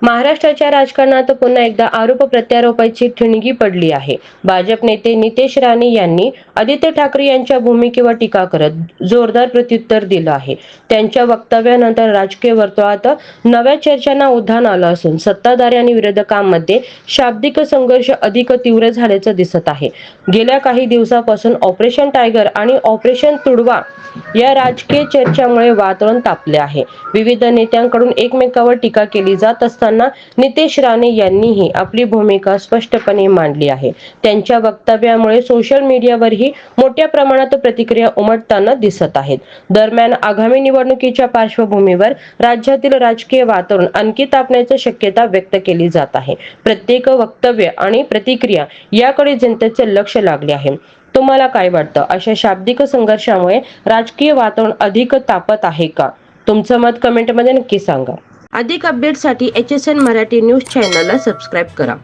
महाराष्ट्राच्या राजकारणात पुन्हा एकदा आरोप प्रत्यारोपाची ठिणगी पडली आहे. भाजप नेते नितेश राणे यांनी आदित्य ठाकरे यांच्या भूमिकेवर टीका करत जोरदार प्रत्युत्तर दिलं आहे. त्यांच्या वक्तव्यानंतर राजकीय वर्तुळात नव्या चर्चांना उधाण आलं असून सत्ताधारी आणि विरोधकांमध्ये शाब्दिक संघर्ष अधिक तीव्र झाल्याचं दिसत आहे. गेल्या काही दिवसांपासून ऑपरेशन टायगर आणि ऑपरेशन तुडवा या राजकीय चर्चांमुळे वातावरण तापले आहे. विविध नेत्यांकडून एकमेकांवर टीका केली जात असताना नितेश राणे यांनीही आपली भूमिका स्पष्टपणे मांडली आहे. त्यांच्या वक्तव्यामुळे सोशल मीडियावरही मोठ्या प्रमाणात प्रतिक्रिया उमटताना दिसत आहेत. दरम्यान आगामी निवडणुकीच्या पार्श्वभूमीवर राज्यातील राजकीय वातावरण आणखी तापण्याची शक्यता व्यक्त केली जात आहे. प्रत्येक वक्तव्य आणि प्रतिक्रिया याकडे जनतेचे लक्ष लागले आहे. तुम्हाला काय वाटतं? अशा शाब्दिक संघर्षामुळे राजकीय वातावरण अधिक तापत आहे का? तुमचं मत कमेंटमध्ये नक्की सांगा. अधिक अपडेटसाठी HSN मराठी न्यूज चॅनलला सबस्क्राईब करा.